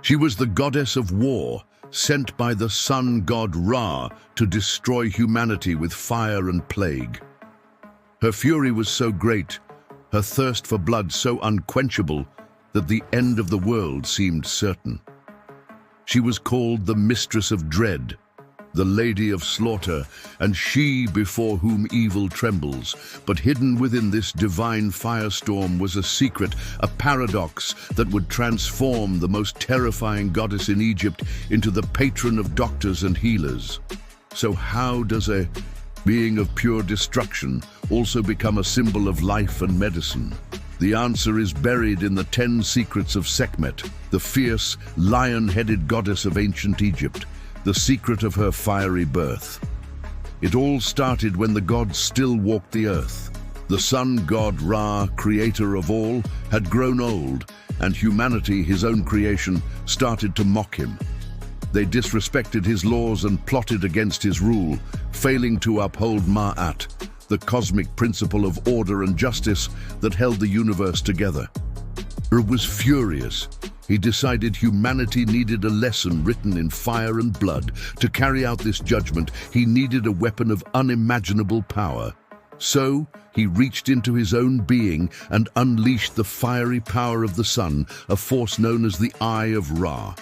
She was the goddess of war, sent by the sun god Ra to destroy humanity with fire and plague. Her fury was so great, her thirst for blood so unquenchable, that the end of the world seemed certain. She was called the Mistress of Dread, the Lady of Slaughter, and she before whom evil trembles. But hidden within this divine firestorm was a secret, a paradox that would transform the most terrifying goddess in Egypt into the patron of doctors and healers. So how does a being of pure destruction also become a symbol of life and medicine? The answer is buried in the 10 secrets of Sekhmet, the fierce, lion-headed goddess of ancient Egypt, the secret of her fiery birth. It all started when the gods still walked the earth. The sun god Ra, creator of all, had grown old, and humanity, his own creation, started to mock him. They disrespected his laws and plotted against his rule, failing to uphold Ma'at, the cosmic principle of order and justice that held the universe together. Ra was furious. He decided humanity needed a lesson written in fire and blood. To carry out this judgment, he needed a weapon of unimaginable power. So, he reached into his own being and unleashed the fiery power of the sun, a force known as the Eye of Ra.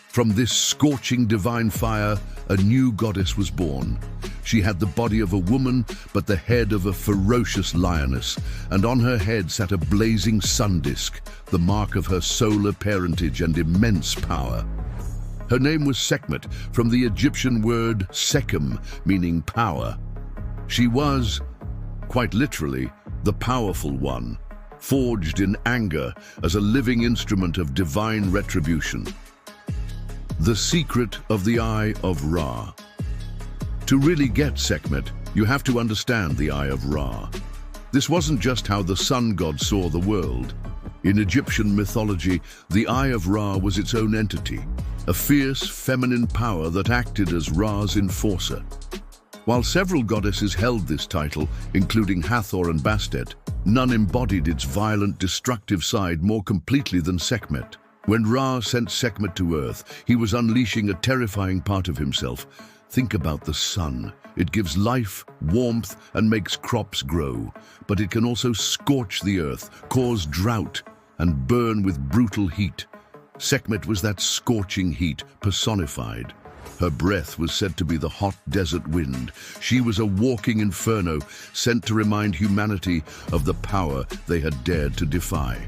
From this scorching divine fire, a new goddess was born. She had the body of a woman, but the head of a ferocious lioness, and on her head sat a blazing sun disk, the mark of her solar parentage and immense power. Her name was Sekhmet, from the Egyptian word Sekhem, meaning power. She was, quite literally, the powerful one, forged in anger as a living instrument of divine retribution. The secret of the Eye of Ra. To really get Sekhmet, you have to understand the Eye of Ra. This wasn't just how the sun god saw the world. In Egyptian mythology, the Eye of Ra was its own entity, a fierce feminine power that acted as Ra's enforcer. While several goddesses held this title, including Hathor and Bastet, none embodied its violent, destructive side more completely than Sekhmet. When Ra sent Sekhmet to Earth, he was unleashing a terrifying part of himself. Think about the sun. It gives life, warmth, and makes crops grow. But it can also scorch the earth, cause drought, and burn with brutal heat. Sekhmet was that scorching heat personified. Her breath was said to be the hot desert wind. She was a walking inferno, sent to remind humanity of the power they had dared to defy.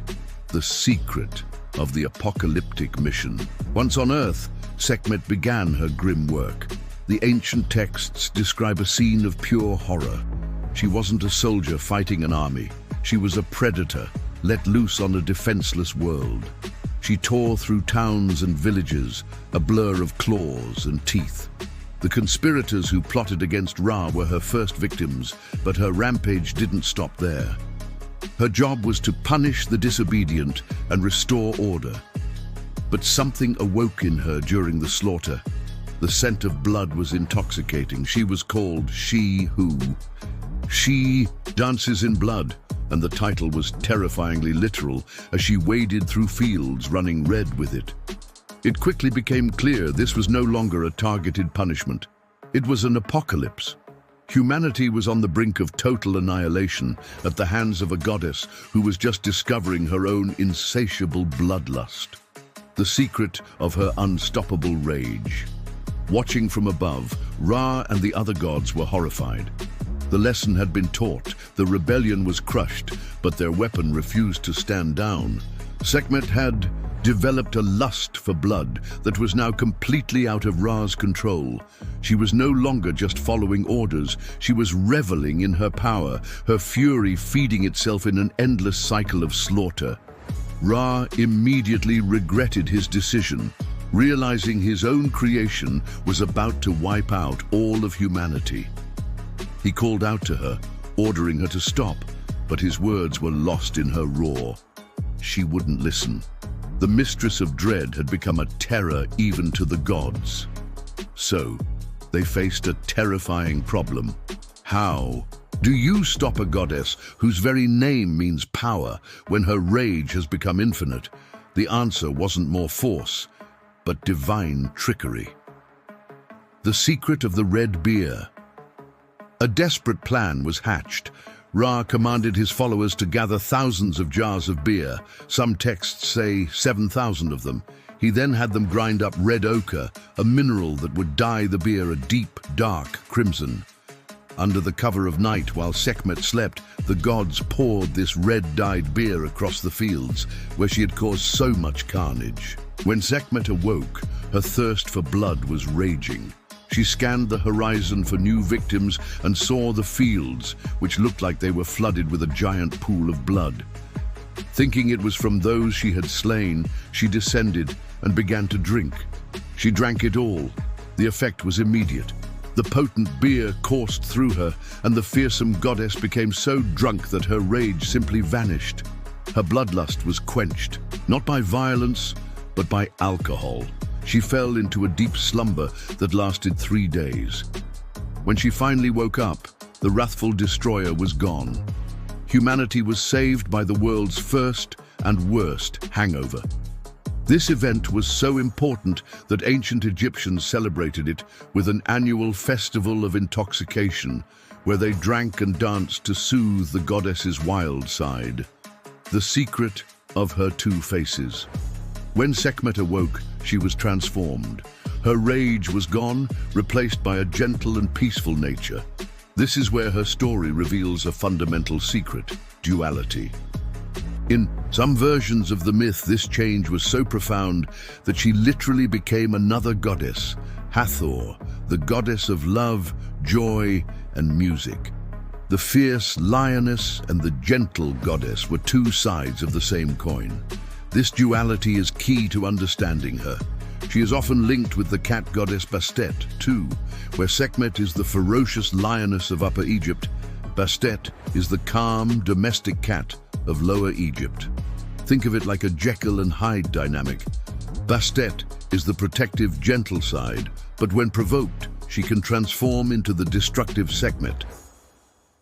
The secret of the apocalyptic mission. Once on Earth, Sekhmet began her grim work. The ancient texts describe a scene of pure horror. She wasn't a soldier fighting an army. She was a predator, let loose on a defenseless world. She tore through towns and villages, a blur of claws and teeth. The conspirators who plotted against Ra were her first victims, but her rampage didn't stop there. Her job was to punish the disobedient and restore order. But something awoke in her during the slaughter. The scent of blood was intoxicating. She was called She-Who. She dances in blood, and the title was terrifyingly literal as she waded through fields running red with it. It quickly became clear this was no longer a targeted punishment. It was an apocalypse. Humanity was on the brink of total annihilation at the hands of a goddess who was just discovering her own insatiable bloodlust. The secret of her unstoppable rage. Watching from above, Ra and the other gods were horrified. The lesson had been taught, the rebellion was crushed, but their weapon refused to stand down. Sekhmet had developed a lust for blood that was now completely out of Ra's control. She was no longer just following orders, she was reveling in her power, her fury feeding itself in an endless cycle of slaughter. Ra immediately regretted his decision, realizing his own creation was about to wipe out all of humanity. He called out to her, ordering her to stop, but his words were lost in her roar. She wouldn't listen. The Mistress of Dread had become a terror even to the gods. So, they faced a terrifying problem. How do you stop a goddess whose very name means power when her rage has become infinite? The answer wasn't more force, but divine trickery. The secret of the red beer. A desperate plan was hatched. Ra commanded his followers to gather thousands of jars of beer. Some texts say 7,000 of them. He then had them grind up red ochre, a mineral that would dye the beer a deep, dark crimson. Under the cover of night, while Sekhmet slept, the gods poured this red-dyed beer across the fields, where she had caused so much carnage. When Sekhmet awoke, her thirst for blood was raging. She scanned the horizon for new victims and saw the fields, which looked like they were flooded with a giant pool of blood. Thinking it was from those she had slain, she descended and began to drink. She drank it all. The effect was immediate. The potent beer coursed through her, and the fearsome goddess became so drunk that her rage simply vanished. Her bloodlust was quenched, not by violence, but by alcohol. She fell into a deep slumber that lasted 3 days. When she finally woke up, the wrathful destroyer was gone. Humanity was saved by the world's first and worst hangover. This event was so important that ancient Egyptians celebrated it with an annual festival of intoxication, where they drank and danced to soothe the goddess's wild side. The secret of her 2 faces. When Sekhmet awoke, she was transformed. Her rage was gone, replaced by a gentle and peaceful nature. This is where her story reveals a fundamental secret: duality. In some versions of the myth, this change was so profound that she literally became another goddess, Hathor, the goddess of love, joy, and music. The fierce Lioness and the gentle goddess were 2 sides of the same coin. This duality is key to understanding her. She is often linked with the cat goddess Bastet, too, where Sekhmet is the ferocious lioness of Upper Egypt. Bastet is the calm, domestic cat of Lower Egypt. Think of it like a Jekyll and Hyde dynamic. Bastet is the protective, gentle side, but when provoked, she can transform into the destructive Sekhmet.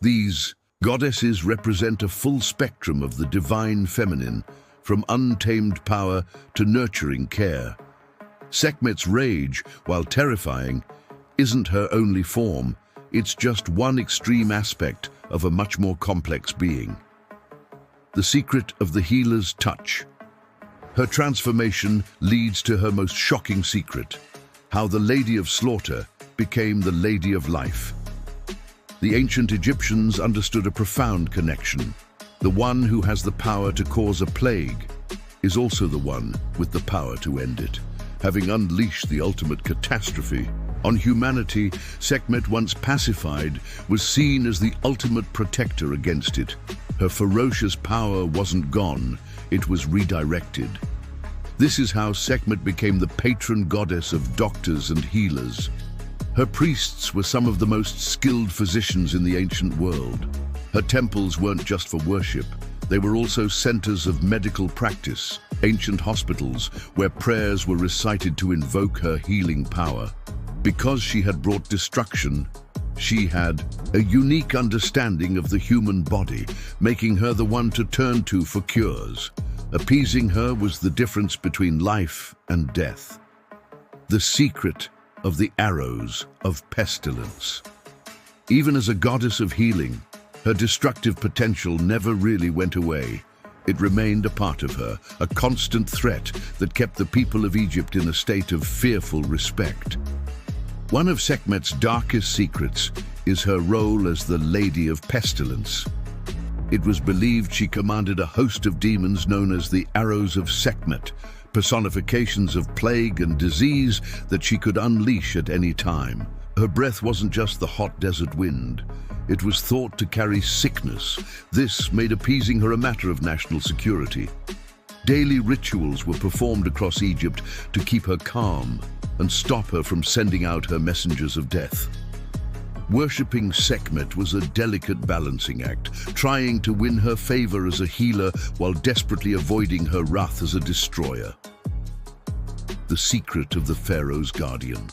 These goddesses represent a full spectrum of the divine feminine, from untamed power to nurturing care. Sekhmet's rage, while terrifying, isn't her only form. It's just one extreme aspect of a much more complex being. The secret of the healer's touch. Her transformation leads to her most shocking secret: how the Lady of Slaughter became the Lady of Life. The ancient Egyptians understood a profound connection. The one who has the power to cause a plague is also the one with the power to end it. Having unleashed the ultimate catastrophe on humanity, Sekhmet, once pacified, was seen as the ultimate protector against it. Her ferocious power wasn't gone, it was redirected. This is how Sekhmet became the patron goddess of doctors and healers. Her priests were some of the most skilled physicians in the ancient world. Her temples weren't just for worship, they were also centers of medical practice, ancient hospitals where prayers were recited to invoke her healing power. Because she had brought destruction, she had a unique understanding of the human body, making her the one to turn to for cures. Appeasing her was the difference between life and death. The secret of the arrows of pestilence. Even as a goddess of healing, her destructive potential never really went away. It remained a part of her, a constant threat that kept the people of Egypt in a state of fearful respect. One of Sekhmet's darkest secrets is her role as the Lady of Pestilence. It was believed she commanded a host of demons known as the Arrows of Sekhmet, personifications of plague and disease that she could unleash at any time. Her breath wasn't just the hot desert wind. It was thought to carry sickness. This made appeasing her a matter of national security. Daily rituals were performed across Egypt to keep her calm and stop her from sending out her messengers of death. Worshipping Sekhmet was a delicate balancing act, trying to win her favor as a healer while desperately avoiding her wrath as a destroyer. The secret of the pharaoh's guardian.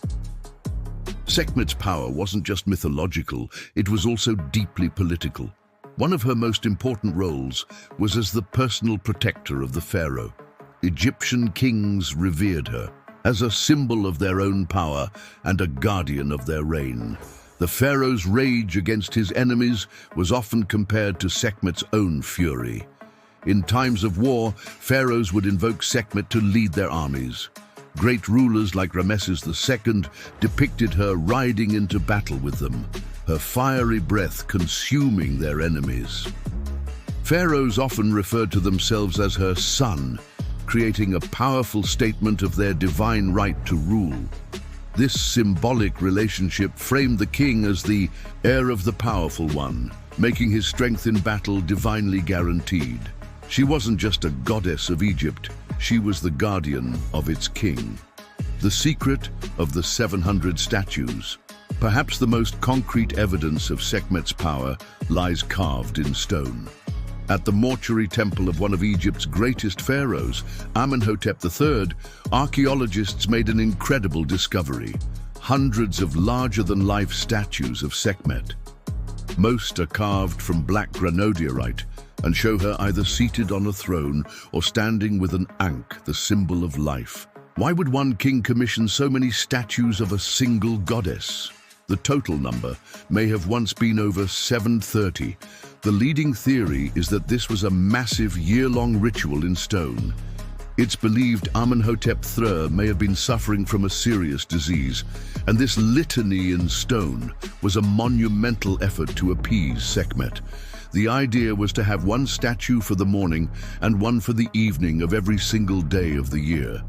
Sekhmet's power wasn't just mythological, it was also deeply political. One of her most important roles was as the personal protector of the pharaoh. Egyptian kings revered her. as a symbol of their own power and a guardian of their reign. The pharaoh's rage against his enemies was often compared to Sekhmet's own fury. In times of war, pharaohs would invoke Sekhmet to lead their armies. Great rulers like Ramesses II depicted her riding into battle with them, her fiery breath consuming their enemies. Pharaohs often referred to themselves as her son, creating a powerful statement of their divine right to rule. This symbolic relationship framed the king as the heir of the powerful one, making his strength in battle divinely guaranteed. She wasn't just a goddess of Egypt, she was the guardian of its king. The secret of the 700 statues. Perhaps the most concrete evidence of Sekhmet's power lies carved in stone. At the mortuary temple of one of Egypt's greatest pharaohs, Amenhotep III, archaeologists made an incredible discovery: hundreds of larger-than-life statues of Sekhmet. Most are carved from black granodiorite and show her either seated on a throne or standing with an ankh, the symbol of life. Why would one king commission so many statues of a single goddess? The total number may have once been over 730. The leading theory is that this was a massive year-long ritual in stone. It's believed Amenhotep III may have been suffering from a serious disease, and this litany in stone was a monumental effort to appease Sekhmet. The idea was to have one statue for the morning and one for the evening of every single day of the year.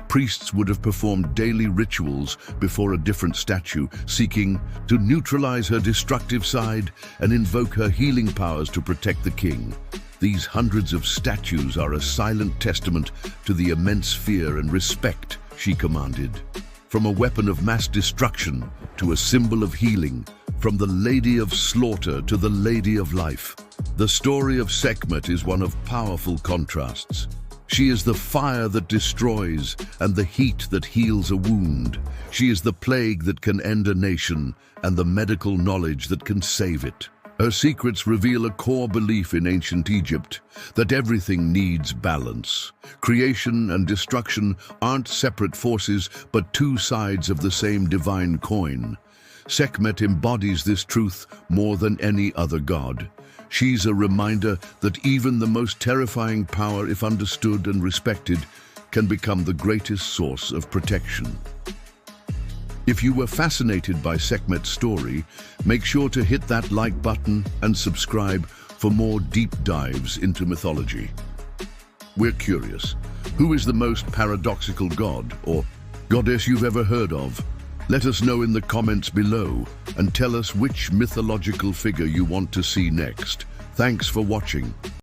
Priests would have performed daily rituals before a different statue, seeking to neutralize her destructive side and invoke her healing powers to protect the king. These hundreds of statues are a silent testament to the immense fear and respect she commanded. From a weapon of mass destruction to a symbol of healing, from the Lady of Slaughter to the Lady of Life, the story of Sekhmet is one of powerful contrasts. She is the fire that destroys and the heat that heals a wound. She is the plague that can end a nation and the medical knowledge that can save it. Her secrets reveal a core belief in ancient Egypt, that everything needs balance. Creation and destruction aren't separate forces, but two sides of the same divine coin. Sekhmet embodies this truth more than any other god. She's a reminder that even the most terrifying power, if understood and respected, can become the greatest source of protection. If you were fascinated by Sekhmet's story, make sure to hit that like button and subscribe for more deep dives into mythology. We're curious, who is the most paradoxical god or goddess you've ever heard of? Let us know in the comments below and tell us which mythological figure you want to see next. Thanks for watching.